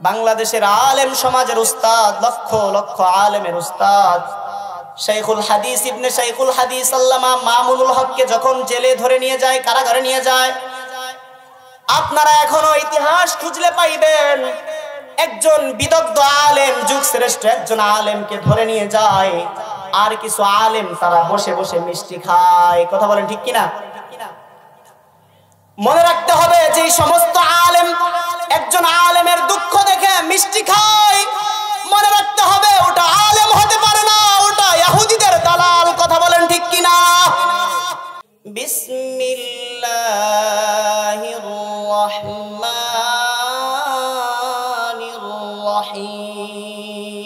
বাংলাদেশের আলেম সমাজের উস্তাদ, লক্ষ লক্ষ আলেমের উস্তাদ শাইখুল হাদিস ইবনে শাইখুল হাদিস আল্লামা মামুনুল হককে যখন জেলে ধরে নিয়ে যায়, কারাগারে নিয়ে যায়, আপনারা এখনো ইতিহাস খুঁজলে পাইবেন একজন বিদগ্ধ আলেম, যুগ শ্রেষ্ঠ একজন আলেমকে ধরে নিয়ে যায়, আর কিছু আলেম তারা বসে বসে মিষ্টি খায়। কথা বলেন ঠিক কিনা? মনে রাখতে হবে যে সমস্ত আলেম একজন আলেমের দুঃখ দেখে মিষ্টি খায়, মনে রাখতে হবে ওটা আলেম হতে পারে না, ওটা ইহুদিদের দালাল। কথা বলেন ঠিক কিনা? বিসমিল্লাহির রহমানির রহিম।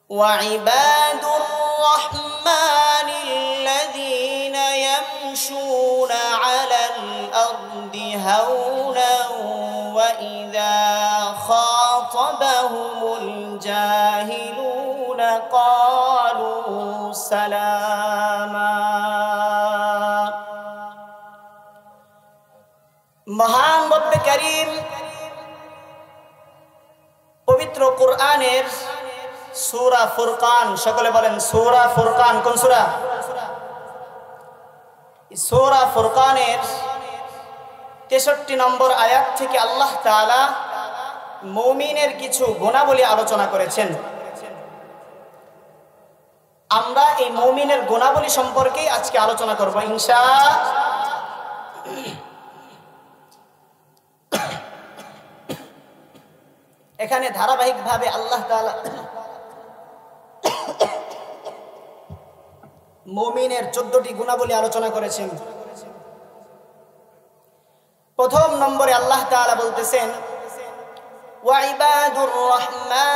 ওয়া ইবাদুর রহমানিল্লাযীনা ইয়ামশুনা আলাল আরদি হাওনান ওয়া ইযা খাতাবাহুমুল জাহিলুনা ক্বালু সালামা। মহান রব্বে কারীম পবিত্র কোরআনের সূরা ফুরকান, সকলে বলেন সূরা ফুরকান। কোন সূরা? সূরা ফুরকানের 63 নম্বর আয়াত থেকে আল্লাহ তাআলা মুমিনের কিছু গুণাবলী আলোচনা করেছেন। আমরা এই মুমিনের গুণাবলী সম্পর্কেই আজকে আলোচনা করব ইনশাআল্লাহ। এখানে ধারাবাহিকভাবে আল্লাহ তাআলা মুমিনের 14টি গুণাবলী আলোচনা করেছেন। প্রথম নম্বরে আল্লাহ তাআলা বলতেছেন ওয়া ইবাদুর রহমান,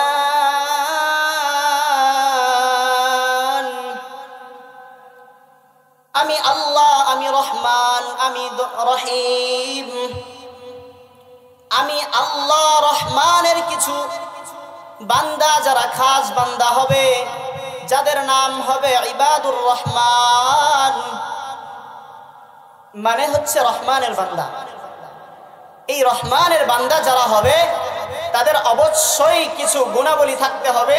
আমি আল্লাহ, আমি রহমান, আমি রহিম। আমি আল্লাহ রহমানের কিছু বান্দা যারা খাস বান্দা হবে, যাদের নাম হবে ইবাদুর রহমান, মানে হচ্ছে রহমানের বান্দা। এই রহমানের বান্দা যারা হবে তাদের অবশ্যই কিছু গুণাবলী থাকতে হবে।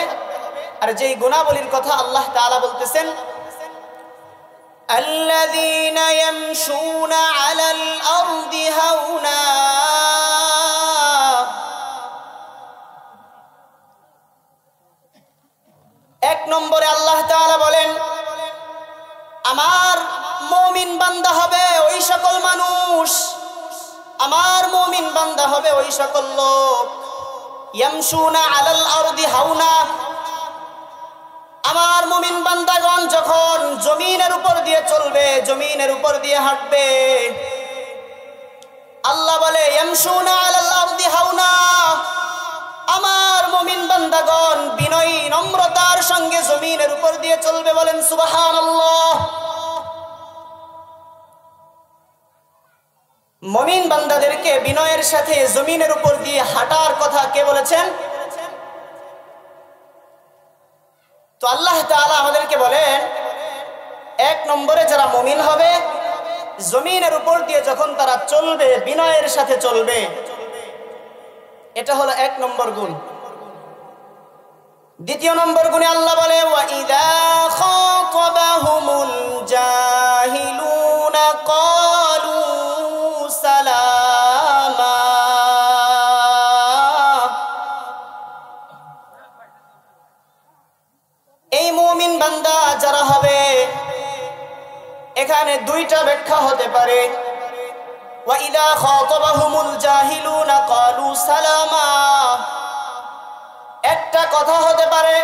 আর যেই গুণাবলীর কথা আল্লাহ তাআলা বলতেছেন আল্লাযীনা ইয়ামশুনা আলাল আরদি হাওনা, এক নম্বরে আল্লাহ তাআলা বলেন আমার মুমিন বান্দা হবে ওই সকল মানুষ, আমার মুমিন বান্দা হবে ওই সকল লোক ইয়ামশুনা আলাল আরদি হাওনা, আমার মুমিন বান্দাগণ যখন জমিনের উপর দিয়ে চলবে, জমিনের উপর দিয়ে হাঁটবে, আল্লাহ বলে ইয়ামশুনা আলাল আরদি হাওনা, আমার মুমিন বান্দাগণ বিনয়ী নম্রতার সঙ্গে জমিনের উপর দিয়ে চলবে। বলেন সুবহানাল্লাহ। মুমিন বান্দাদেরকে বিনয়ের সাথে জমিনের উপর দিয়ে হাঁটার কথা কে বলেছেন? তো আল্লাহ তাআলা আমাদেরকে বলেন এক নম্বরে যারা মুমিন হবে জমিনের উপর দিয়ে যখন তারা চলবে বিনয়ের সাথে চলবে, এটা হলো এক নম্বর গুণ। দ্বিতীয় নম্বর গুণে আল্লাহ বলে ওয়া ইযা খাতাবাহুমুল জাহিলুনা ক্বালু সালামা। এই মুমিন বান্দা যারা হবে এখানে দুইটা ব্যাখ্যা হতে পারে। ওয়া ইযা খাতাবাহুমুল জাহিলুনা ক্বালু সালামা, একটা কথা হতে পারে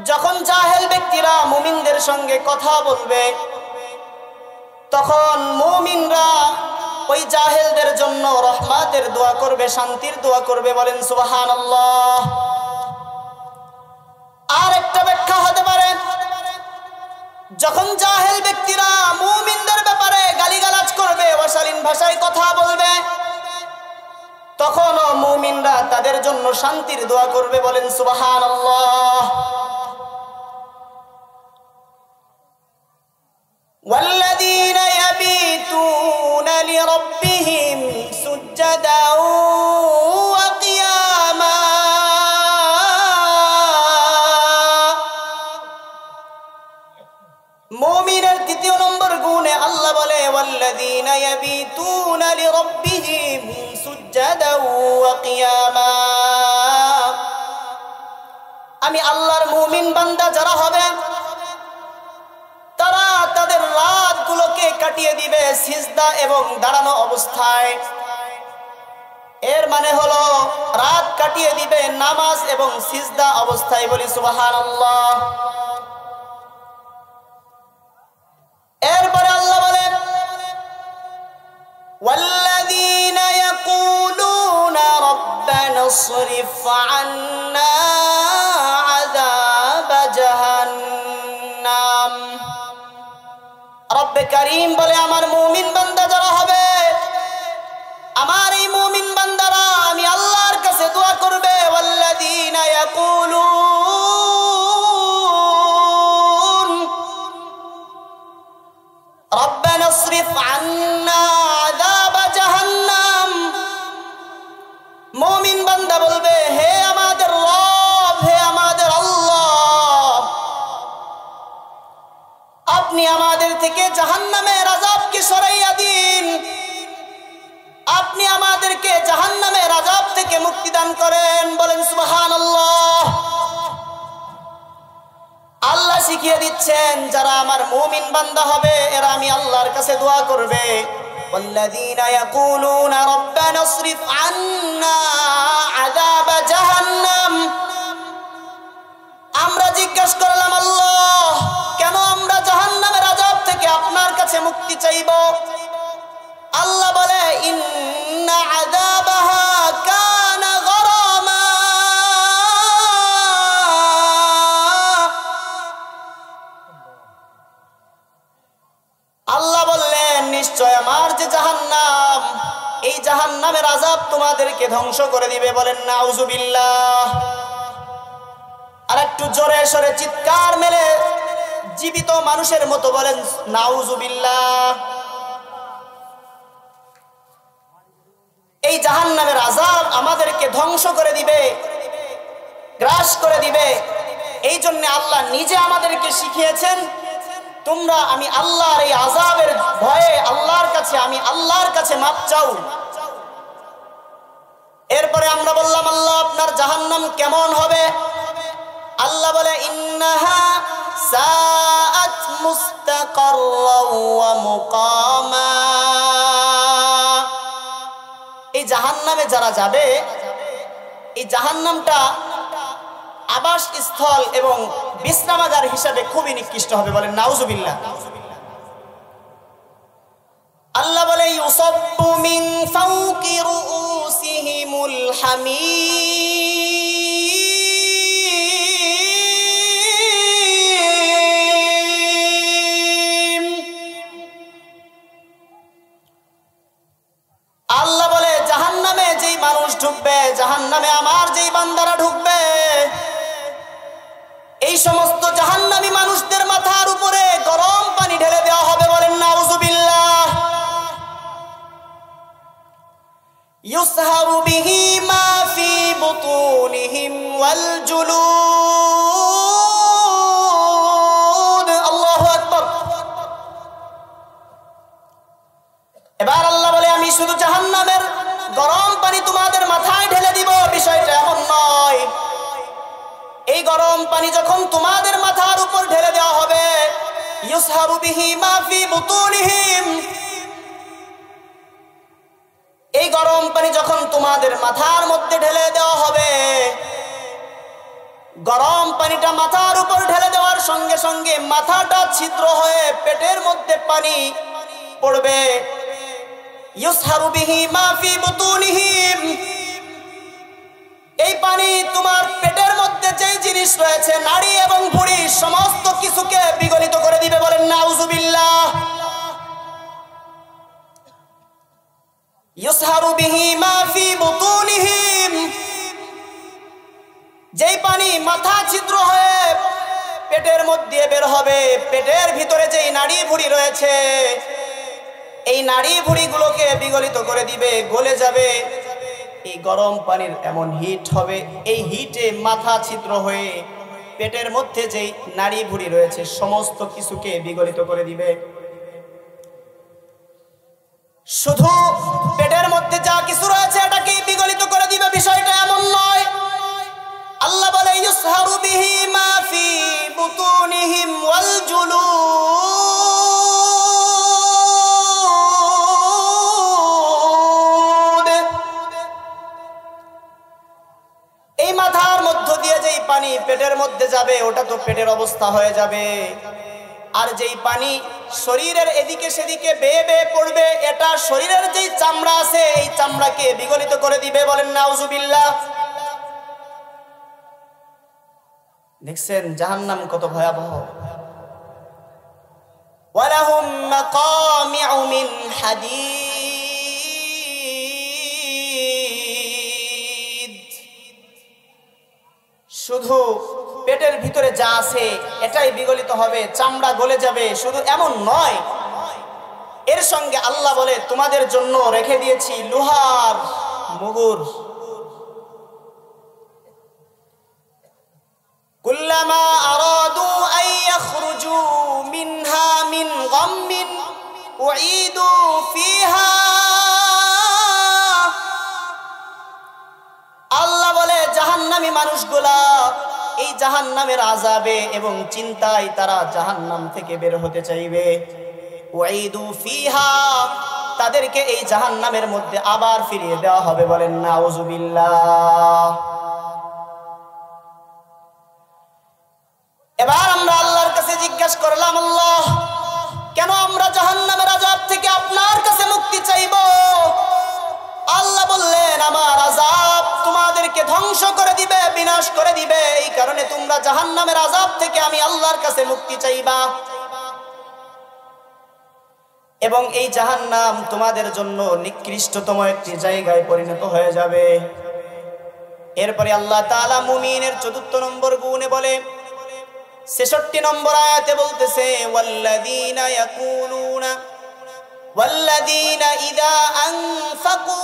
যখন জাহেল ব্যক্তিরা মুমিনদের সঙ্গে কথা বলবে তখন মুমিনরা ওই জাহেলদের জন্য রহমতের দোয়া করবে, শান্তির দোয়া করবে। বলেন সুবহানাল্লাহ। আর একটা ব্যাখ্যা হতে পারে যখন জাহেল ব্যক্তিরা মুমিনদের ব্যাপারে গালিগালাজ করবে, অশালীন ভাষায় কথা বলবে, তখন মুমিনরা তাদের জন্য শান্তির দোয়া করবে। বলেন সুবহানাল্লাহ। ওয়াল্লাযীনা ইয়াবিতুনা লিরাব্বিহিম ইয়াবিতুনা লিরাব্বিহিম সুজদাও ওয়া কিয়ামা। আমি আল্লাহর মুমিন বান্দা যারা হবে তারা তাদের রাতগুলোকে কাটিয়ে দিবে সিজদা এবং দাঁড়ানো অবস্থায়। এর মানে হলো রাত কাটিয়ে দিবে নামাজ এবং সিজদা অবস্থায়। বলি সুবহানাল্লাহ। এরপরে আল্লাহ বলেন ওয়াল্লাযীনা ইয়াকুলুনা রাব্বানা ইসরিফ আন্না আযাব জাহান্নাম। রব্বে কারীম বলে আমার মুমিন বান্দা যারা হবে, আমার এই মুমিন বান্দারা আমি আল্লাহর কাছে দোয়া করবে। ওয়াল্লাযীনা ইয়াকুলুন রাব্বানা ইসরিফ আন্না আযাব জাহান্নাম। মুমিন বান্দা বলবে, হে আমাদের রব, হে আমাদের আল্লাহ, আপনি আমাদের থেকে জাহান্নামের আযাবকে সরাইয়া দিন, আপনি আমাদেরকে জাহান্নামের আযাব থেকে মুক্তি দান করেন। বলেন সুবহানাল্লাহ। আল্লাহ শিখিয়ে দিচ্ছেন যারা আমার মুমিন বান্দা হবে এরা আমি আল্লাহর কাছে দোয়া করবে। ওয়াল্লাযীনা ইয়াকুলুনা রাব্বানা ইসরিফ আন্না আযাব জাহান্নাম। আমরা জিজ্ঞাসা করলাম, আল্লাহ কেন আমরা জাহান্নামের আযাব থেকে আপনার কাছে মুক্তি চাইব? আল্লাহ বলে ইন্না আযাবাহা কানা গরামা। আল্লাহ বললেন নিশ্চয় আমার যে জাহান্নাম, এই জাহান্নামের আযাব তোমাদেরকে ধ্বংস করে দিবে। বলেন নাউযুবিল্লাহ। আর একটু জোরে সরে চিৎকার মেলে জীবিত মানুষের মতো বলেন নাউযুবিল্লাহ। এই জাহান্নামের আযাব আমাদেরকে ধ্বংস করে দিবে, গ্রাস করে দিবে। এই জন্য আল্লাহ নিজে আমাদেরকে শিখিয়েছেন তোমরা আমি আল্লাহর এই আযাবের ভয়ে আল্লাহর কাছে আমি আল্লাহর কাছে মাপ চাও। এরপরে আমরা বললাম, আল্লাহ আপনার জাহান্নাম কেমন হবে? আল্লাহ বলে ইন্নাহা সাআত মুস্তাকাররাও ওয়া মুকামা। এই জাহান্নামে যারা যাবে, এই জাহান্নামটা আবাস স্থল এবং বিশ্রামাগার হিসাবে খুবই নিকৃষ্ট হবে। বলেন নাউযুবিল্লাহ। আল্লাহ বলে ইউসাব্বু মিন ফাওকি রুউসিহিমুল হামীম। আল্লাহ বলে জাহান্নামে যেই মানুষ ঢুকবে, জাহান্নামে আমার যেই বান্দারা ঢুকবে, এই সমস্ত জাহান্নামী মানুষদের মাথার উপরে গরম পানি ঢেলে দেওয়া হবে। বলেন নাউযুবিল্লাহ। ইউসহারু বিহি মা ফি বুতুনিহিম ওয়াল জুলুদ। আল্লাহু আকবার। এবার আল্লাহ বলে আমি শুধু জাহান্নামের গরম পানি তোমাদের মাথায় ঢেলে দিব, বিষয়টা এমন নয়। এই গরম পানি যখন তোমাদের মাথার উপর ঢেলে দেওয়া হবে, ইউসহারু বিহি মা ফি বুতুনিহিম, এই গরম পানি যখন তোমাদের মাথার মধ্যে ঢেলে দেওয়া হবে, গরম পানিটা মাথার উপর ঢেলে দেওয়ার সঙ্গে সঙ্গে মাথাটা ছিদ্র হয়ে পেটের মধ্যে পানি পড়বে। ইউসহারু বিহি মা ফি বুতুনিহিম, এই পানি তোমার পেটের মধ্যে যেই জিনিস রয়েছে নাড়ি এবং ভুঁড়ি সমস্ত কিছুকে বিগলিত করে দিবে। বলেন নাউযুবিল্লাহ। ইউসহারু বিহি মা ফি বুতুনিহিম, যেই পানি মাথা ছিদ্র হয়ে পেটের মধ্যে বের হবে, পেটের ভিতরে যেই নাড়ি ভুঁড়ি রয়েছে এই নাড়ি ভুঁড়িগুলোকে বিগলিত করে দিবে, গলে যাবে। এই গরম পানির এমন হিট হবে, এই হিটে মাথা ছিদ্র হয়ে পেটের মধ্যে যেই নাড়ি ভুঁড়ি রয়েছে সমস্ত কিছুকে বিগলিত করে দিবে। শুধু পেটের মধ্যে যা কিছু রয়েছে এটাকে বিগলিত করে দিবে, বিষয়টা এমন নয়। আল্লাহ বলে ইউসহারু বিহি মা ফি বুতুনিহিম ওয়াল জুলুদ। এই মাথার মধ্য দিয়ে যেই পানি পেটের মধ্যে যাবে ওটা তো পেটের অবস্থা হয়ে যাবে, আর যেই পানি শরীরের এদিকে সেদিকে বেয়ে বেয়ে পড়বে এটা শরীরের যেই চামড়া আছে এই চামড়াকে বিগলিত করে দিবে। বলেন নাউজুবিল্লাহ। দেখছেন জাহান্নাম কত ভয়াবহ। ওয়ালাহুম মাকামিউ মিন হাদিদ। শুধু পেটের ভিতরে যা আছে এটাই বিগলিত হবে, চামড়া গলে যাবে। শুধু এমন নয়, এর সঙ্গে আল্লাহ বলে তোমাদের জন্য রেখে দিয়েছি লোহার মুগুর। কুল্লামা আরাদু আন ইয়াখরুজু মিনহা মিন গাম্মিন উঈদু ফিহা। আল্লাহ বলে জাহান্নামী মানুষগুলা এই জাহান্নামের আযাবে এবং চিন্তায় তারা জাহান্নাম থেকে বের হতে চাইবে। উঈদু ফিহা, তাদেরকে এই জাহান্নামের মধ্যে আবার ফিরিয়ে দেওয়া হবে। বলেন নাউজুবিল্লাহ। এবার আমরা আল্লাহর কাছে জিজ্ঞাসা করলাম, আল্লাহ কেন আমরা জাহান্নামের আযাব থেকে আপনার কাছে মুক্তি চাইব? আল্লাহ বললেন আমার আযাব তোমাদেরকে ধ্বংস করে দিবে, বিনাশ করে দিবে, এই কারণে তোমরা জাহান্নামের আযাব থেকে আমি আল্লাহর কাছে মুক্তি চাইবা। এবং এই জাহান্নাম তোমাদের জন্য নিকৃষ্টতম একটি জায়গায় পরিণত হয়ে যাবে। এরপরে আল্লাহ তাআলা মুমিনের ৪র্থ নম্বর গুণে বলে ৬৬ নম্বর আয়াতে বলতেছে ওয়াল্লাযীনা ইয়াকুলুনা ওয়াল্লাযীনা ইযা আনফাকু।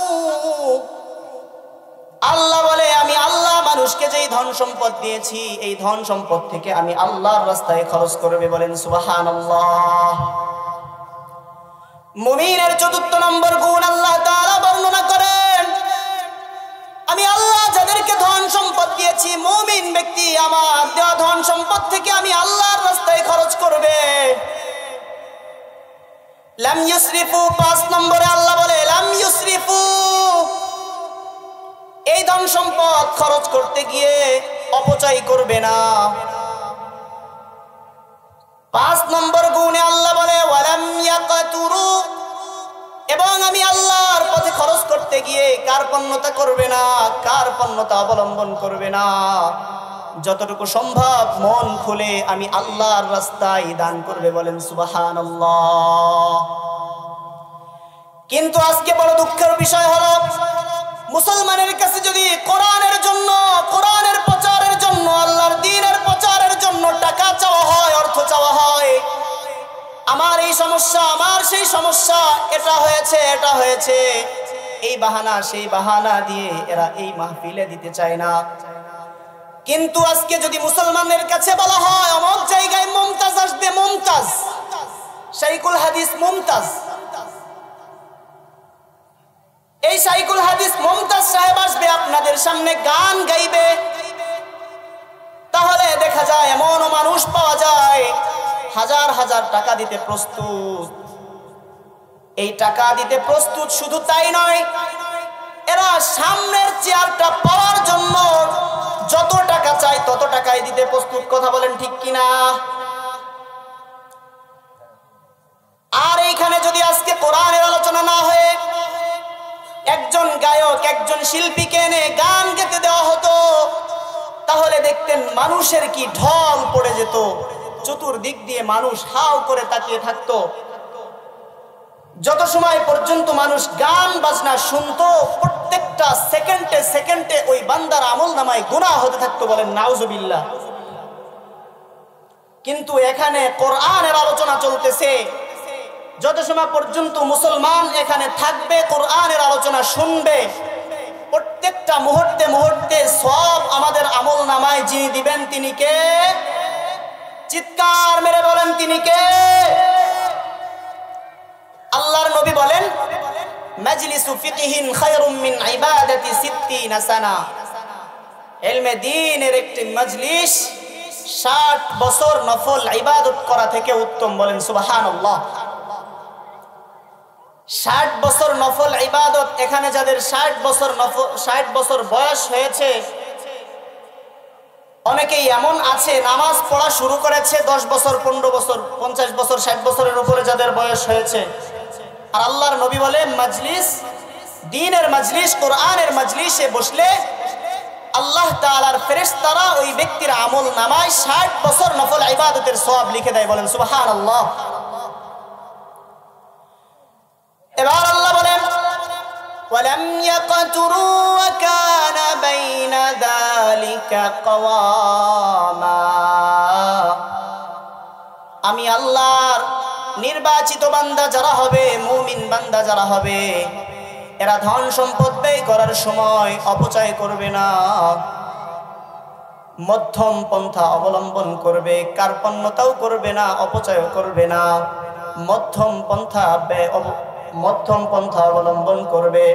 আল্লাহ বলে আমি আল্লাহ মানুষকে যেই ধন সম্পদ দিয়েছি এই ধন সম্পদ থেকে আমি আল্লাহর রাস্তায় খরচ করবে। বলেন সুবহানাল্লাহ। মুমিনের ৪র্থ নম্বর গুণ আল্লাহ তাআলা বর্ণনা করেন, আমি আল্লাহ যাদেরকে ধন সম্পদ দিয়েছি মুমিন ব্যক্তি আমার দেওয়া ধন সম্পদ থেকে আমি আল্লাহর রাস্তায় খরচ করবে। লাম ইউসরিফু, ৫ নম্বরে আল্লাহ বলে লাম ইউসরিফু, এই ধন সম্পদ খরচ করতে গিয়ে অপচয় করবে না। ৫ নম্বর গুণে আল্লাহ বলে ওয়ালাম ইয়াকাতুরু, এবং আমি আল্লাহর পথে খরচ করতে গিয়ে কার্পণ্যতা করবে না, কার্পণ্যতা অবলম্বন করবে না। যতটুকু সম্ভব মন খুলে আমি আল্লাহর রাস্তায় দান করবে। বলেন সুবহানাল্লাহ। কিন্তু আজকে বড় দুঃখের বিষয় হলো মুসলমানের কাছে যদি কোরআনের জন্য, কোরআনের প্রচারের জন্য, আল্লাহর দ্বীনের প্রচারের জন্য টাকা চাওয়া হয়, অর্থ চাওয়া হয়, আমার এই সমস্যা, আমার সেই সমস্যা, এটা হয়েছে, এটা হয়েছে, এই বাহানা সেই বাহানা দিয়ে এরা এই মাহফিলে দিতে চায় না। কিন্তু আজকে যদি মুসলমানের কাছে বলা হয় অমুক জায়গায় মুমতাজ আসবে, মুমতাজ শাইখুল হাদিস মুমতাজ, এই শাইখুল হাদিস মুমতাজ সাহেব আসবে আপনাদের সামনে গান গাইবে, তাহলে দেখা যায় এমনও মানুষ পাওয়া যায় হাজার হাজার টাকা দিতে প্রস্তুত। এই টাকা দিতে প্রস্তুত শুধু তাই নয়, এরা সামনের চেয়ারটা পাওয়ার জন্য যত টাকা চাই তত টাকাই দিতে প্রস্তুত। কথা বলেন ঠিক কিনা? আর এইখানে যদি আজকে কোরআনের আলোচনা না হয়ে একজন গায়ক, একজন শিল্পীকে এনে গান গেতে দেওয়া হতো, তাহলে দেখতেন মানুষের কি ঢল পড়ে যেত, চতুর্দিক দিয়ে মানুষ হাও করে তাকিয়ে থাকতো। যত সময় পর্যন্ত মানুষ গান বাজনা শুনতো প্রত্যেকটা সেকেন্ডে সেকেন্ডে ওই বান্দার আমলনামায় গুনাহ হতে থাকতো। বলেন নাউজুবিল্লাহ। কিন্তু এখানে কোরআনের আলোচনা চলতেছে, যত সময় পর্যন্ত মুসলমান এখানে থাকবে, কোরআনের আলোচনা শুনবে, প্রত্যেকটা মুহূর্তে মুহূর্তে সব আমাদের আমলনামায় যিনি দিবেন তিনি কে? চিৎকার মেরে বলেন তিনি কে? আল্লাহর নবী বলেন মাজলিসু ফিকহিন খায়রুম মিন ইবাদাতি 60 সানা। ইলমে দ্বীনের একটি মজলিস 60 বছর নফল ইবাদত করা থেকে উত্তম। বলেন সুবহানাল্লাহ। 60 বছর নফল ইবাদত, এখানে যাদের 60 বছর বয়স হয়েছে, অনেকেই এমন আছে নামাজ পড়া শুরু করেছে 10 বছর, 15 বছর, 50 বছর, 60 বছরের উপরে যাদের বয়স হয়েছে। আর আল্লাহর নবী বলে মজলিস, দ্বীনের মজলিস, কোরআনের মজলিসে বসলে আল্লাহ তাআলার ফেরেশতারা ওই ব্যক্তির আমল নামায় 60 বছর নফল ইবাদতের সওয়াব লিখে দেয়। বলেন সুবহানাল্লাহ। এবার আল্লাহ বলেন ওয়ালাম ইয়াকতুরু ওয়া কানা বাইনা যালিকা কওয়ামা। আমি আল্লাহর নির্বাচিত বান্দা যারা হবে, মুমিন বান্দা যারা হবে, এরা ধন সম্পদ ব্যয় করার সময় অপচয় করবে না, মধ্যম পন্থা অবলম্বন করবে, কার্পণ্যতাও করবে না, অপচয় করবে না, মধ্যম পন্থা অবলম্বন করবে।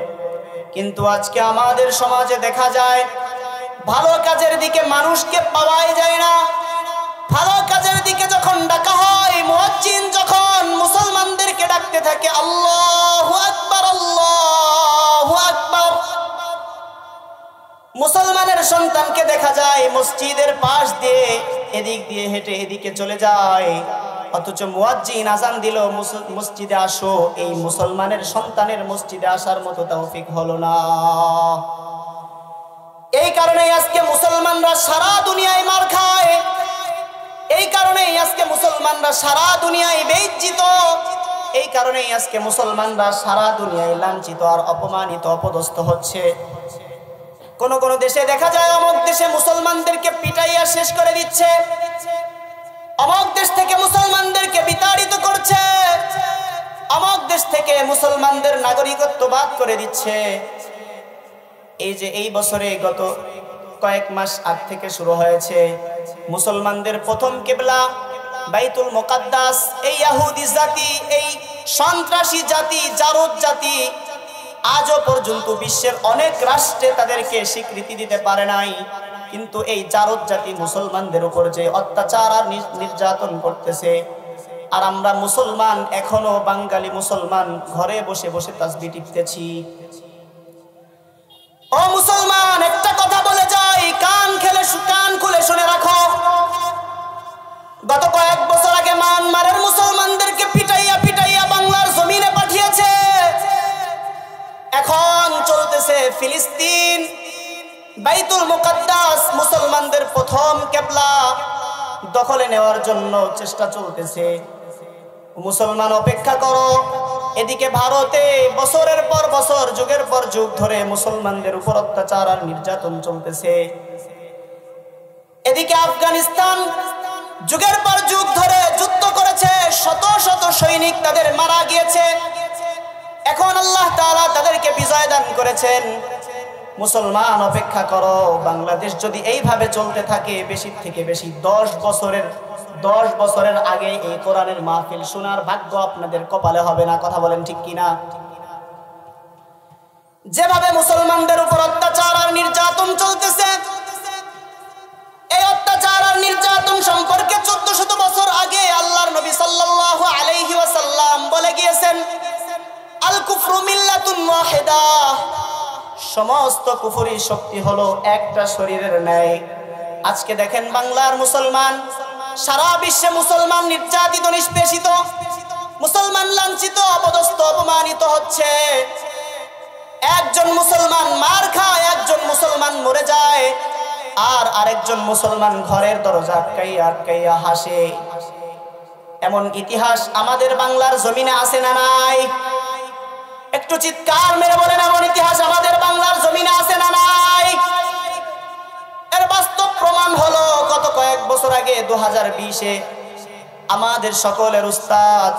কিন্তু আজকে আমাদের সমাজে দেখা যায় ভালো কাজের দিকে মানুষকে পাওয়াই যায় না। ভালো কাজের দিকে যখন ডাকা হয়, মুয়াজ্জিন যখন মুসলমানদেরকে ডাকতে থাকে আল্লাহু আকবার, আল্লাহু আকবার, মুসলমানের সন্তানকে দেখা যায় মসজিদের পাশ দিয়ে এদিক দিয়ে হেঁটে এদিকে চলে যায়, অথচ মুয়াজ্জিন আযান দিল মসজিদে আসো, এই মুসলমানের সন্তানের মসজিদে আসার মতো তৌফিক হলো না। এই কারণেই আজকে মুসলমানরা সারা দুনিয়ায় মার খায়, এই কারণেই আজকে মুসলমানরা সারা দুনিয়ায় বেইজ্জিত, এই কারণেই আজকে মুসলমানরা সারা দুনিয়ায় লাঞ্ছিত আর অপমানিত, অপদস্থ হচ্ছে। কোন কোন দেশে দেখা যায় অমুক দেশে মুসলমানদেরকে পিটাইয়া শেষ করে দিচ্ছে, অমুক দেশ থেকে মুসলমানদেরকে বিতাড়িত করছে, অমুক দেশ থেকে মুসলমানদের নাগরিকত্ব বাদ করে দিচ্ছে। এই যে এই বছরে গত কয়েক মাস আগ থেকে শুরু হয়েছে, মুসলমানদের প্রথম কিবলা বাইতুল মুকাদ্দাস, এই ইহুদি জাতি, এই সন্ত্রাসী জাতি, জারদ জাতি আজও পর্যন্ত বিশ্বের অনেক রাষ্ট্রে তাদেরকে স্বীকৃতি দিতে পারে নাই। কিন্তু এই জারদ জাতি মুসলমানদের উপর যে অত্যাচার আর নির্যাতন করতেছে, আর আমরা মুসলমান, এখনো বাঙালি মুসলমান ঘরে বসে বসে তাসবিহ টিপতেছি। ও মুসলমান, একটা কথা বলে যাই, কান খুলে শুনে রাখো। গত কয়েক বছর আগে মায়ানমারের মুসলমানদেরকে পিটাইয়া পিটাইয়া বাংলার জমিনে পাঠিয়েছে। এখন চলতেছে ফিলিস্তিন, বাইতুল মুকাদ্দাস, মুসলমানদের প্রথম কিবলা দখলে নেওয়ার জন্য চেষ্টা চলতেছে। মুসলমান অপেক্ষা করো, এদিকে ভারতে বছরের পর বছর, যুগের পর যুগ ধরে মুসলমানদের উপর অত্যাচার আর নির্যাতন চলতেছে। এদিকে আফগানিস্তান যুগের পর যুগ ধরে যুদ্ধ করেছে, শত শত সৈনিক তাদের মারা গিয়েছে। এখন আল্লাহ তাআলা তাদেরকে বিজয় দান করেছেন। মুসলমান অপেক্ষা করো, বাংলাদেশ যদি এইভাবে চলতে থাকে, বেশি থেকে বেশি 10 বছরের আগে এই কোরআনের মাহফিল শোনার ভাগ্য আপনাদের কপালে হবে না। কথা বলেন ঠিক কিনা? যেভাবে মুসলমানদের উপর অত্যাচার আর নির্যাতন চলতেছে, এই অত্যাচার আর নির্যাতন সম্পর্কে 1400 বছর আগে আল্লাহর নবী সাল্লাল্লাহু আলাইহি ওয়াসাল্লাম বলে গিয়েছেন, আল কুফরু মিল্লাতুন ওয়াহিদা, সমস্ত কুফরি শক্তি হলো একটা শরীরের ন্যায়। আজকে দেখেন বাংলার মুসলমান, সারা বিশ্বে মুসলমান নির্যাতিত, নিষ্পেষিত, মুসলমান লাঞ্ছিত, অপদস্থ, অপমানিত হচ্ছে। একজন মুসলমান মার খায়, একজন মুসলমান মরে যায়, আর আরেকজন মুসলমান ঘরের দরজা আটকাইয়া হাসে। এমন ইতিহাস আমাদের বাংলার জমিনে আছে না নাই? একটু চিৎকার মেরে বলেন, এমন ইতিহাস আমাদের বাংলার জমিনে আছে না নাই? এর বাস্তব প্রমাণ হলো গত কয়েক বছর আগে 2020-এ আমাদের সকলের উস্তাদ,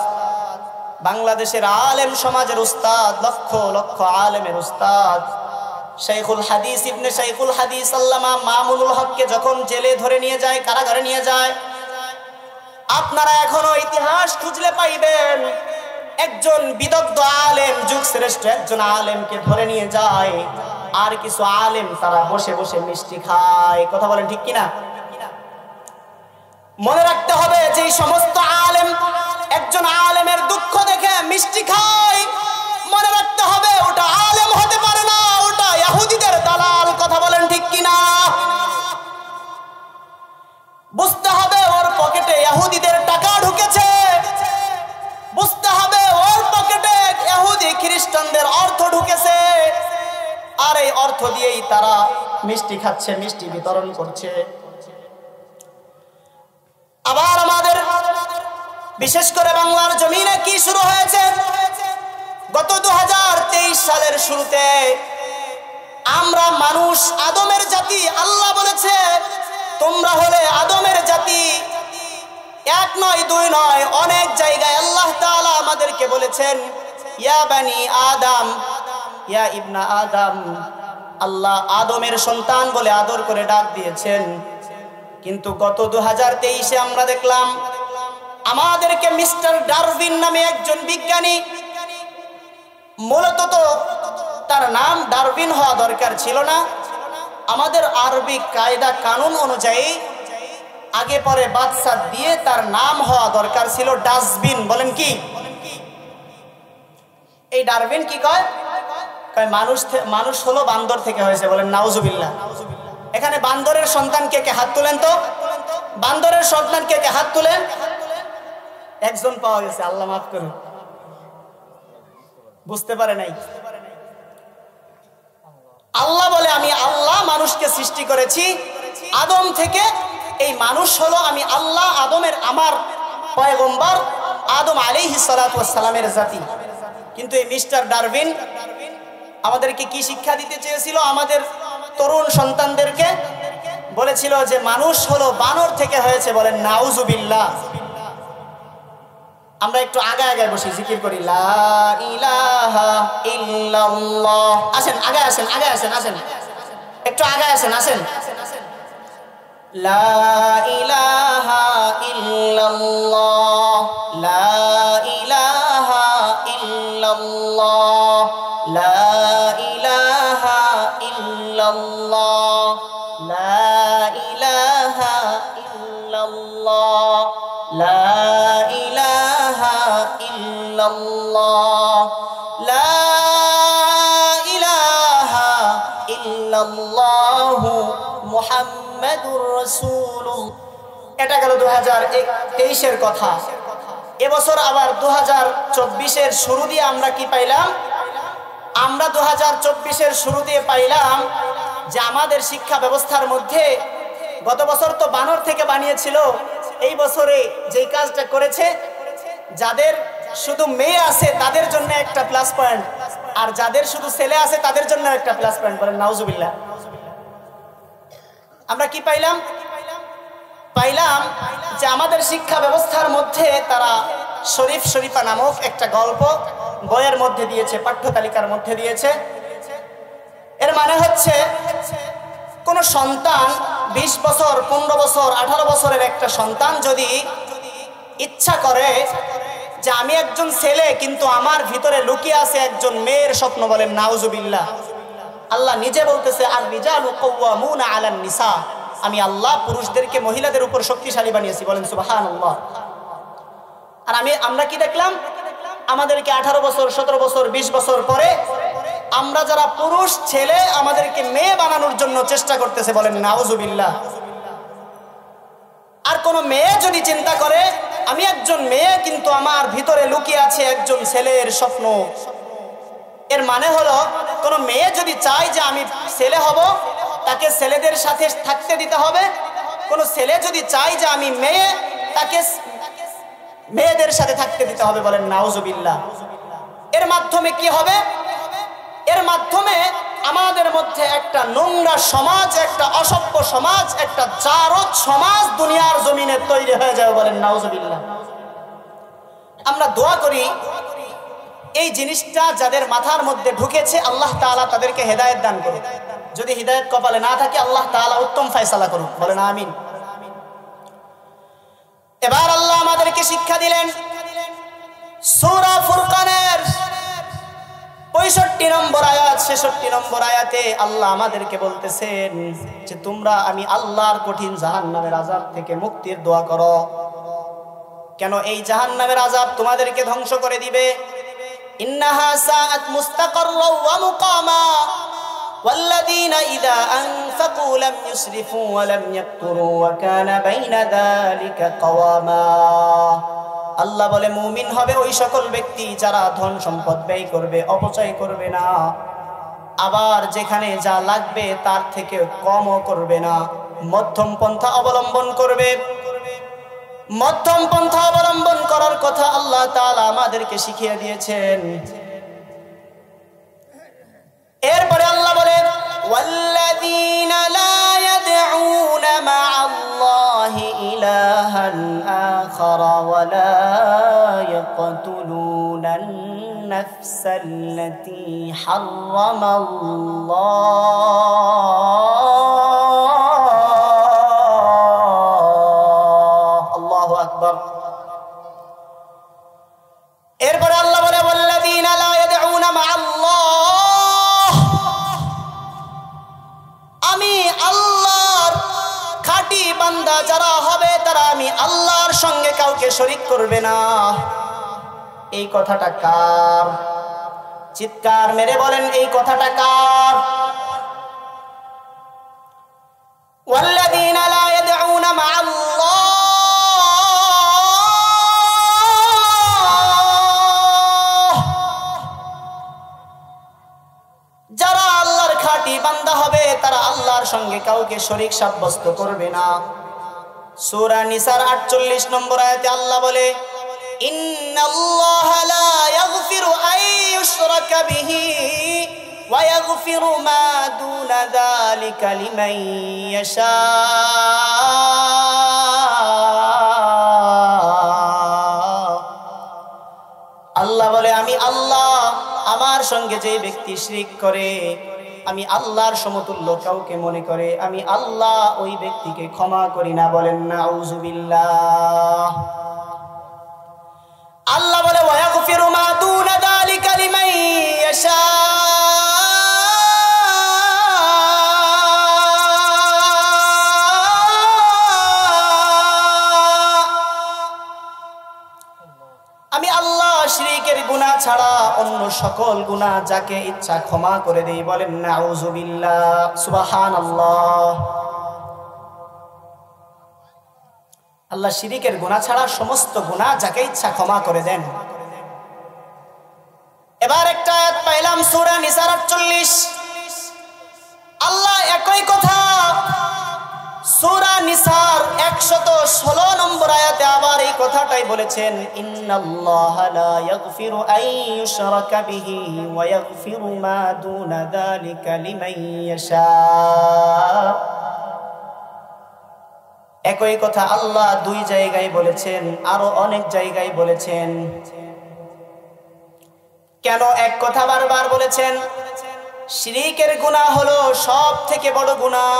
বাংলাদেশের আলেম সমাজের উস্তাদ, লক্ষ লক্ষ আলেমের উস্তাদ শাইখুল হাদিস ইবনে শাইখুল হাদিস আল্লামা মামুনুল হককে যখন জেলে ধরে নিয়ে যায়, কারাগারে নিয়ে যায়, আপনারা এখনো ইতিহাস খুঁজলে পাইবেন একজন বিদগ্ধ আলেম, যুগ শ্রেষ্ঠ একজন আলেমকে ধরে নিয়ে যায়, আর কিছু আলেম তারা বসে বসে মিষ্টি খায়। কথা বলেন ঠিক কিনা? মনে রাখতে হবে যে সমস্ত আলেম একজন আলেমের দুঃখ দেখে মিষ্টি খায়, মনে রাখতে হবে ওটা আলেম হতে পারে না, ওটা ইহুদিদের দালাল। কথা বলেন ঠিক কিনা? বুঝতে হবে ওর পকেটে ইহুদিদের টাকা ঢুকেছে, বুঝতে হবে ওর পকেটে ইহুদি খ্রিস্টানদের অর্থ ঢুকেছে, আর এই অর্থ দিয়েই তারা মিষ্টি খাচ্ছে, মিষ্টি বিতরণ করছে। আবার আমাদের বিশেষ করে বাংলার জমিনে কি শুরু হয়েছে? গত 2023 সালের শুরুতে আমরা মানুষ, আদমের জাতি, আল্লাহ বলেছে তোমরা হলে আদমের জাতি। এক নয়, দুই নয়, অনেক জায়গায় আল্লাহ তাআলা আমাদেরকে বলেছেন ইয়া বানি আদম, ইয়া ইবনা আদম। আল্লাহ আদমের সন্তান বলে আদর করে ডাক দিয়েছেন। কিন্তু গত 2023-এ আমরা দেখলাম আমাদেরকে মিস্টার ডারউইন নামে একজন বিজ্ঞানী, মূলত তো তার নাম ডারউইন হওয়া দরকার ছিল না, আমাদের আরবি কায়দা কানুন অনুযায়ী আগে পরে বাদশা দিয়ে তার নাম হওয়া দরকার ছিল ডাস্টবিন। বলেন কি? এই ডারউইন কি কয়? মানুষ হলো বান্দর থেকে হয়েছে। বলেন নাউজুবিল্লাহ। এখানে বান্দরের সন্তান কে কে? হাত তুলেন তো। বান্দরের সন্তান কে কে? হাত তুলেন। একজন পাওয়া গেছে, আল্লাহ মাফ করুন, বুঝতে পারে নাই। আল্লাহ বলে আমি আল্লাহ মানুষকে সৃষ্টি করেছি আদম থেকে। এই মানুষ হলো আমি আল্লাহ, আদমের আমার পয়গম্বর আদম আলাইহিস সালাতু ওয়াস সালামের জাতি। কিন্তু এই মিস্টার ডারউইন আমাদেরকে কি শিক্ষা দিতে চেয়েছিল? আমাদের তরুণ সন্তানদেরকে বলেছিল যে মানুষ হলো বানর থেকে হয়েছে। বলেন নাউজুবিল্লাহ। আমরা একটু আগে আগে বসে জিকির করি লা ইলাহা ইল্লাল্লাহ। আসেন আগে আসেন, আগে আসেন, আসেন একটু আগে আসেন, আসেন। লা ইলাহা ইল্লাল্লাহ, লা ইলাহা ইল্লাল্লাহ, লা ইলাহা ইল্লাল্লাহ, লা ইলাহা ইল্লাল্লাহ, লা ইলাহা ইল্লাল্লাহ, লা ইলাহা ইল্লাল্লাহু মুহাম্মাদুর রাসূলুল্লাহ। এটা গেল 2023-এর কথা। এবছর আবার 2024-এর শুরু দিয়ে আমরা কি পাইলাম? আমরা 2024-এর শুরু দিয়ে পাইলাম যে আমাদের শিক্ষা ব্যবস্থার মধ্যে গত বছর তো বানর থেকে বানিয়েছিল, এই বছরে যেই কাজটা করেছে, যাদের শুধু মেয়ে আছে তাদের জন্য একটা প্লাস পয়েন্ট, আর যাদের শুধু ছেলে আছে তাদের জন্য একটা প্লাস পয়েন্ট। বলেন নাউজুবিল্লাহ। আমরা কি পাইলাম? পাইলাম যে আমাদের শিক্ষা ব্যবস্থার মধ্যে তারা শরীফ শরীফা নামক একটা গল্প বইয়ের মধ্যে দিয়েছে, পাঠ্য তালিকার মধ্যে দিয়েছে। এর মানে হচ্ছে কোন সন্তান 20 বছর, 15 বছর, 18 বছরের একটা সন্তান যদি ইচ্ছা করে যে আমি একজন ছেলে কিন্তু আমার ভিতরে লুকিয়ে আছে একজন মেয়ের স্বপ্ন। বলেন নাউজুবিল্লাহ। আল্লাহ নিজে বলতেছে আর রিজালু কাওয়ামুনা আলান নিসা, আমি আল্লাহ পুরুষদেরকে মহিলাদের উপর শক্তিশালী বানিয়েছি। বলেন সুবহানাল্লাহ। আর আমরা কি দেখলাম? আমাদেরকে 18 বছর, 17 বছর, 20 বছর পরে আমরা যারা পুরুষ ছেলে আমাদেরকে মেয়ে বানানোর জন্য চেষ্টা করতেছে। বলেন নাউজুবিল্লাহ। আর কোন মেয়ে যদি চিন্তা করে আমি একজন মেয়ে কিন্তু আমার ভিতরে লুকিয়ে আছে একজন ছেলের স্বপ্ন, এর মানে হলো কোন মেয়ে যদি চায় যে আমি ছেলে হব, তাকে ছেলেদের সাথে থাকতে দিতে হবে। কোন ছেলে যদি চায় যে আমি মেয়ে, তাকে মেয়েদের সাথে থাকতে দিতে হবে। বলেন নাউজুবিল্লাহ। এর মাধ্যমে কি হবে? এর মাধ্যমে আমাদের মধ্যে একটা নোংরা সমাজ, একটা অসভ্য সমাজ, একটা জারদ সমাজ দুনিয়ার জমিনে তৈরি হয়ে যাবে। বলেন নাউজুবিল্লাহ। আমরা দোয়া করি এই জিনিসটা যাদের মাথার মধ্যে ঢুকেছে আল্লাহ তাআলা তাদেরকে হেদায়েত দান করুন। যদি হিদায়াত কপালে না থাকে আল্লাহ তাআলা উত্তম ফয়সালা করুন। বলেন আমিন। এবার আল্লাহ আমাদেরকে শিক্ষা দিলেন সূরা ফুরকানের 65 নম্বর আয়াত 66 নম্বর আয়াতে আল্লাহ আমাদেরকে বলতেছেন যে তোমরা আমি আল্লাহর কঠিন জাহান্নামের আযাব থেকে মুক্তির দোয়া করো। কেন এই জাহান্নামের আযাব তোমাদেরকে ধ্বংস করে দিবে। ইন্নাহা সাআত মুস্তাকাররা ওয়া মুকামা والذين إذا أنفقوا لم يسرفوا ولم يقتروا وكان بين ذلك قواما। আল্লাহ বলে মুমিন হবে ওই সকল ব্যক্তি যারা ধন সম্পদ ব্যয় করবে, অপচয় করবে না, আবার যেখানে যা লাগবে তার থেকে কমও করবে না, মধ্যম পন্থা অবলম্বন করবে। মধ্যম পন্থা অবলম্বন করার কথা আল্লাহ তাআলা আমাদেরকে শিখিয়ে দিয়েছেন। এরপরে আল্লাহ বলেন ওয়াল্লাযীনা লা ইয়াদউনা মা'আল্লাহি ইলাহান আখারা ওয়া লা ইয়াকতুলুনান নাফসাল্লাতী হারামাল্লাহ। আল্লাহু আকবার। এরপরে আল্লাহ বলে ওয়াল্লাযীনা লা ইয়াদউনা মা'আল্লাহ, আমি আল্লাহর খাঁটি বান্দা যারা হবে তারা আমি আল্লাহর সঙ্গে কাউকে শরীক করবে না। এই কথাটা কার? চিৎকার মেরে বলেন এই কথাটা কার? ওয়াল্লাযীনা লা ইয়াদউনা মা'আল্লাহ, যারা আল্লাহর খাঁটি বান্দা হবে তারা আল্লাহর সঙ্গে কাউকে শরীক সাব্যস্ত করবে না। সূরা নিসার 48 নম্বর আয়াতে আল্লাহ বলে ইন্নাল্লাহা লা ইয়াগফিরু আন ইউশরাকা বিহি ওয়া ইয়াগফিরু মা দুনা যালিকা লিমান ইয়াশা। আল্লাহ বলে আমি আল্লাহ আমার সঙ্গে যে ব্যক্তি শিরক করে, আমি আল্লাহর সমতুল্য কাউকে মনে করে, আমি আল্লাহ ওই ব্যক্তিকে ক্ষমা করি না। বলেন নাউযুবিল্লাহ। আল্লাহ বলে ওয়া ইয়াগফিরু মা দুনা যালিকা লিমান ইয়াশা। আমি আল্লাহ শিরকের গুনাহ ছাড়া অন্য সকল গুনাহ যাকে ইচ্ছা ক্ষমা করে দেই। বলেন নাউযুবিল্লাহ, সুবহানাল্লাহ। আল্লাহ শিরকের গুনাহ ছাড়া সমস্ত গুনাহ যাকে ইচ্ছা ক্ষমা করে দেন। এবার একটা আয়াত পাইলাম সূরা নিসার 48। আল্লাহ একই কথা সূরা নিসার 116 নম্বর আয়াতে আবার এই কথাটাই বলেছেন ইন্নাল্লাহা লা ইয়াগফিরু আন ইউশরাকা বিহি ওয়া ইয়াগফিরু মা দুনা যালিকা লিমান ইয়াশা। একই কথা আল্লাহ দুই জায়গায় বলেছেন, আরো অনেক জায়গায় বলেছেন। কেন এক কথা বারবার বলেছেন? শিরকের গুনাহ হলো সব থেকে বড় গুনাহ।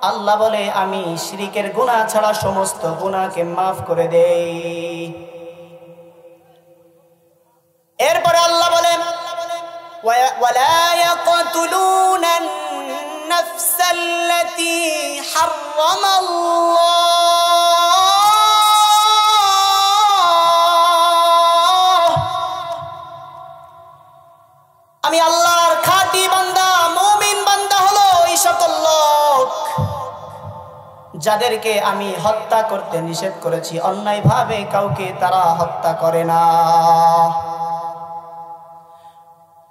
আল্লাহ বলে আমি শিরকের গুনাহ ছাড়া সমস্ত গুনাহকে মাফ করে দেই। এরপরে আল্লাহ বলেন ওয়ালা ইয়াকতুলুনান নাফসাল্লাতী হারামাল্লাহ। আমি আল্লাহর খাঁটি বান্দা মুমিন বান্দা হলো এই সকল লোক যাদেরকে আমি হত্যা করতে নিষেধ করেছি। অন্যায়ভাবে কাউকে তারা হত্যা করে না।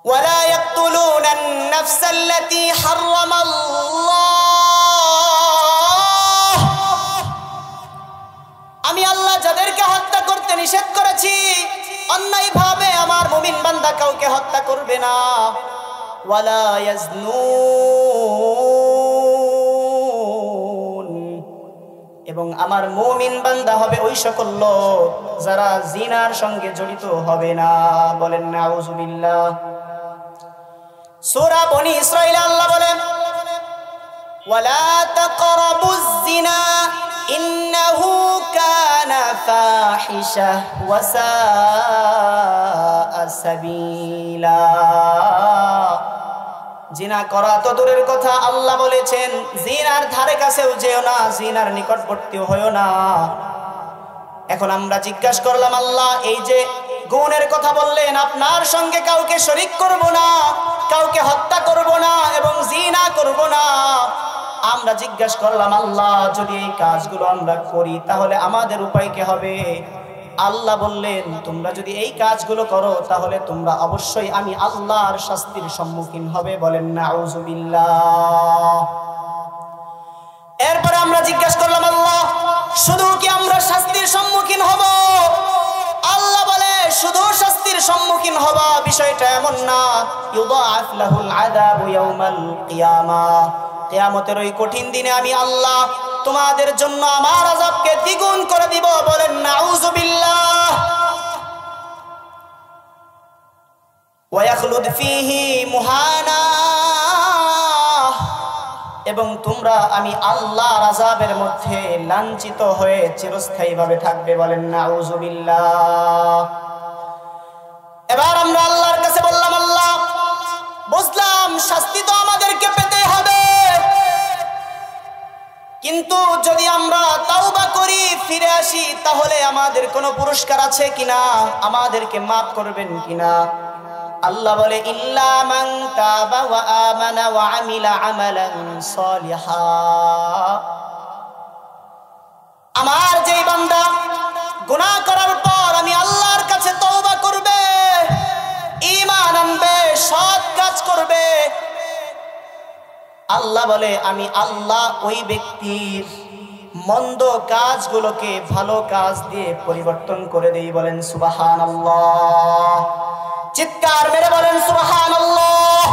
ওয়ালা ইয়াকতুলুনান নাফসাল্লাতী হারামাল্লাহ। আমি আল্লাহ যাদেরকে হত্যা করতে নিষেধ করেছি অন্যায়ভাবে আমার মুমিন বান্দা কাউকে হত্যা করবে না। ওয়ালা ইয়াজনুন, এবং আমার মুমিন বান্দা হবে ওই সকল লোক যারা জিনার সঙ্গে জড়িত হবে না। বলেন নাউযুবিল্লাহ। সূরা বনী ইসরাঈল আল্লাহ বলেন ওয়ালা তাকরাবুজ জিনা ইন্নাহু কানা ফাহিশাহ ওয়া সাআ সাবিলা। জিনা করা তো দূরের কথা, আল্লাহ বলেছেন জিনার ধারে কাছেও যেও না, জিনার নিকটবর্তীও হয়ো না। এখন আমরা জিজ্ঞাসা করলাম, আল্লাহ এই যে গুণের কথা বললেন, আপনার সঙ্গে কাউকে শরীক করব না, কাউকে হত্যা করব না এবং জিনা করব না, আমরা জিজ্ঞাসা করলাম আল্লাহ যদি এই কাজগুলো আমরা করি তাহলে আমাদের উপায় কি হবে? আল্লাহ বললেন তোমরা যদি এই কাজগুলো করো তাহলে তোমরা অবশ্যই আমি আল্লাহর শাস্তির সম্মুখীন হবে। বলেন নাউযুবিল্লাহ। এরপরে আমরা জিজ্ঞাসা করলাম আল্লাহ শুধু কি আমরা শাস্তির সম্মুখীন হব? আল্লাহ বলে শুধু শাস্তির সম্মুখীন হবা বিষয়টা এমন না, ইউদাআফ লাহুল আযাবু ইয়াউমাল কিয়ামাহ, কিয়ামতের ওই কঠিন দিনে আমি আল্লাহ তোমাদের জন্য আমার আযাবকে দ্বিগুণ করে দিব। বলেন নাউযুবিল্লাহ। ওয়া ইয়াখলুদ ফীহি মুহানা, এবং তোমরা আমি আল্লাহর আযাবের মধ্যে লাঞ্ছিত হয়ে চিরস্থায়ীভাবে থাকবে। বলেন নাউযুবিল্লাহ। এবার আমরা আল্লাহর কাছে বললাম আল্লাহ বুঝলাম শাস্তি তো আমাদেরকে পেতে হবে, কিন্তু যদি আমরা তাওবা করি ফিরে আসি তাহলে আমাদের কোনো পুরস্কার আছে কিনা, আমাদেরকে মাফ করবেন কিনা? আল্লাহ বলে ইল্লা মান তাবা ওয়া আমানা ওয়া আমিলা আমালান সলিহা, আমার যেই বান্দা গুনাহ করার পর আমি আল্লাহর কাছে তওবা করবে, ঈমান আনবে, সৎ কাজ করবে, আল্লাহ বলে আমি আল্লাহ ওই ব্যক্তির মন্দ কাজগুলোকে ভালো কাজ দিয়ে পরিবর্তন করে দেই। বলেন সুবহানাল্লাহ। চিৎকার মেরে বলেন সুবহানাল্লাহ।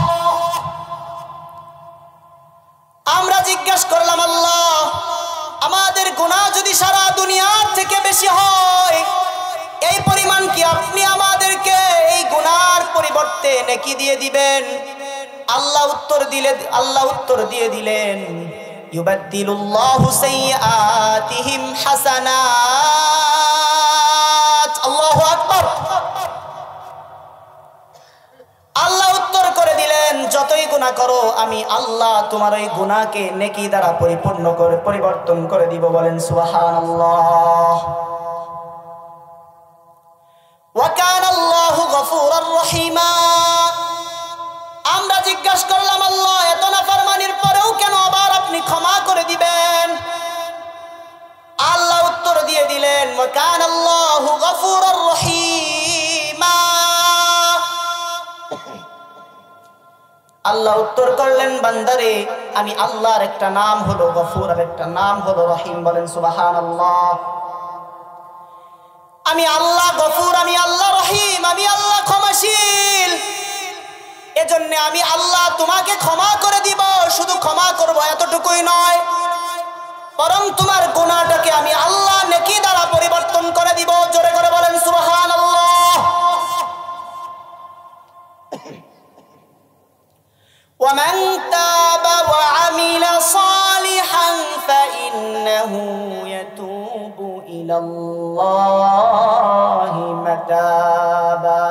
আমরা জিজ্ঞাসা করলাম আল্লাহ আমাদের গুনাহ যদি সারা দুনিয়ার থেকে বেশি হয়, এই পরিমাণ কি আপনি আমাদেরকে এই গুনাহর পরিবর্তে নেকি দিয়ে দিবেন? আল্লাহ উত্তর দিয়ে দিলেন ইউবাদদিলুল্লাহু সাইয়্যাতিহিম হাসানাত। আল্লাহু আকবার। আল্লাহ উত্তর করে দিলেন যতই গুনাহ করো আমি আল্লাহ তোমার ওই গুনাহকে নেকি দ্বারা পরিপূর্ণ করে পরিবর্তন করে দিব। বলেন সুবহানাল্লাহ। ওয়া কানাল্লাহু গফুরার রহিমা। আমরা জিজ্ঞাসা করলাম আল্লাহ এত নাফরমানির পরেও কেন আবার আপনি ক্ষমা করে দিবেন? আল্লাহ উত্তর দিয়ে দিলেন ওয়া কানাল্লাহু গফুরার রহিমা। আল্লাহ উত্তর করলেন বান্দারে আমি আল্লাহর একটা নাম হলো গফুর আর একটা নাম হলো রহিম। বলেন সুবহানাল্লাহ। আমি আল্লাহ গফুর, আমি আল্লাহ রহিম, আমি আল্লাহ ক্ষমাশীল। এজন্য আমি আল্লাহ তোমাকে ক্ষমা করে দিব, শুধু ক্ষমা করব এতটুকুই নয়, বরং তোমার গুনাহটাকে আমি আল্লাহ নেকি দ্বারা পরিবর্তন করে দিব। জোরে করে বলেন সুবহানাল্লাহ। ومن تاب وعمل صالحا فإنه يتوب إلى الله متابا।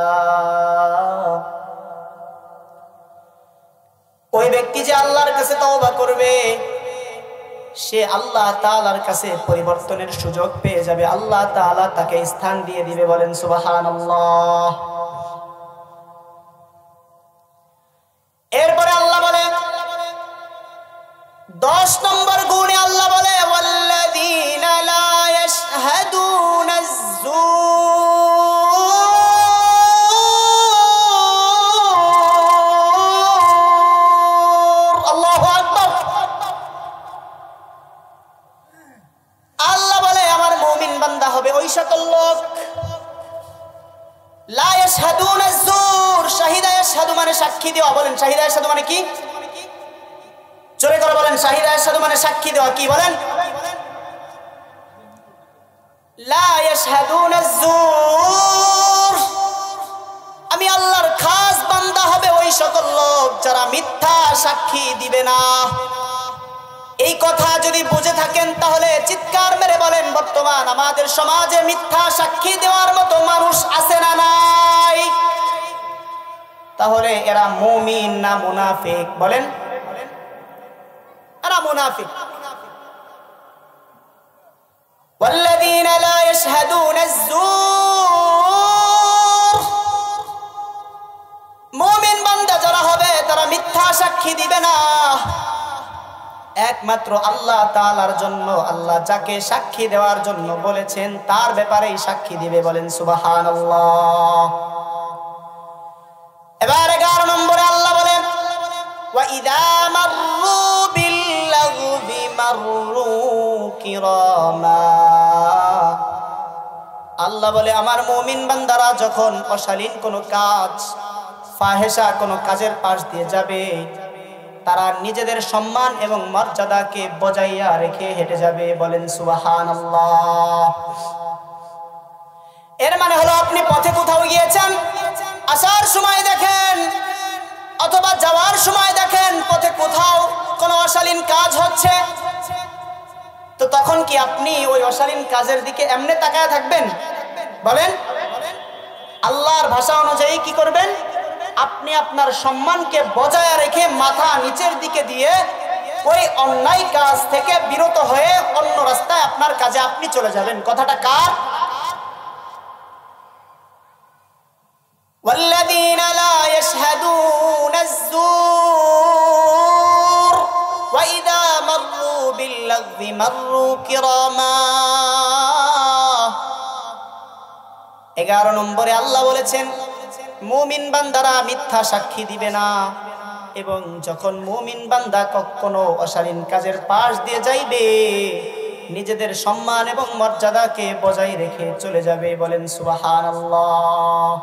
ওই ব্যক্তি যে আল্লাহর কাছে তওবা করবে সে আল্লাহ তাআলার কাছে পরিবর্তনের সুযোগ পেয়ে যাবে, আল্লাহ তাআলা তাকে স্থান দিয়ে দিবে। বলেন সুবহানাল্লাহ। এরপরে আল্লাহ বলে 10 নম্বর গুণে আল্লাহ বলে ওয়াল্লাযীনা লা ইয়াশহাদুনা আয-যূর। আল্লাহু আকবার। আল্লাহ বলে আমার মুমিন বান্দা হবে ওই সকল লোক লা ইয়াশহাদুনা আয-যূর। শাহিদা ইয়াশহাদু মানে সাক্ষী দেওয়া। বলেন শাহিদা ইয়াশহাদু মানে কি? জোরে করে বলেন শাহিদা ইয়াশহাদু মানে সাক্ষী দেওয়া। কি বলেন? লা ইয়াশহাদুনা আয-যূর। আমি আল্লাহর খাস বান্দা হবে ওই সকল লোক যারা মিথ্যা সাক্ষী দিবে না। এই কথা যদি বুঝে থাকেন তাহলে চিৎকার মেরে বলেন, বর্তমান আমাদের সমাজে মিথ্যা সাক্ষী দেওয়ার মতো মানুষ আছে না নাই? তাহলে এরা মুমিন না মুনাফিক? বলেন, এরা মুনাফিক। والذين لا يشهدون الزور, মুমিন বান্দা যারা হবে তারা মিথ্যা সাক্ষী দিবে না, একমাত্র আল্লাহ তাআলার জন্য, আল্লাহ যাকে সাক্ষী দেওয়ার জন্য বলেছেন তার ব্যাপারেই সাক্ষী দিবে। বলেন সুবহানাল্লাহ। এবার 11 নম্বরে আল্লাহ বলেন, ওয়া ইযা মাররু বিল্লাগবি মাররু কিরামা। আল্লাহ বলে আমার মুমিন বান্দারা যখন অশালীন কোনো কাজ, ফাহেশা কোনো কাজের পাশ দিয়ে যাবে, তারা নিজেদের সম্মান এবং মর্যাদাকে বজাইয়া রেখে হেঁটে যাবে। বলেন সুবহানাল্লাহ। এর মানে হলো আপনি পথে কোথাও গিয়েছেন, আসার সময় দেখেন অথবা যাওয়ার সময় দেখেন পথে কোথাও কোনো অশালীন কাজ হচ্ছে, তো তখন কি আপনি ওই অশালীন কাজের দিকে এমনি তাকায় থাকবেন? বলেন, আল্লাহর ভাষা অনুযায়ী কি করবেন? আপনি আপনার সম্মানকে বজায় রেখে মাথা নিচের দিকে দিয়ে ওই অন্যায় কাজ থেকে বিরত হয়ে অন্য রাস্তায় আপনার কাজে আপনি চলে যাবেন। কথাটা কার? والذين لا يشهدون الزور وإذا مروا باللغو مروا كراما। 11 নম্বরে আল্লাহ বলেছেন মুমিন বান্দারা মিথ্যা সাক্ষী দিবে না, এবং যখন মুমিন বান্দা কখনো অশালীন কাজের পাশ দিয়ে যাইবে নিজেদের সম্মান এবং মর্যাদাকে বজায় রেখে চলে যাবে। বলেন সুবহানাল্লাহ।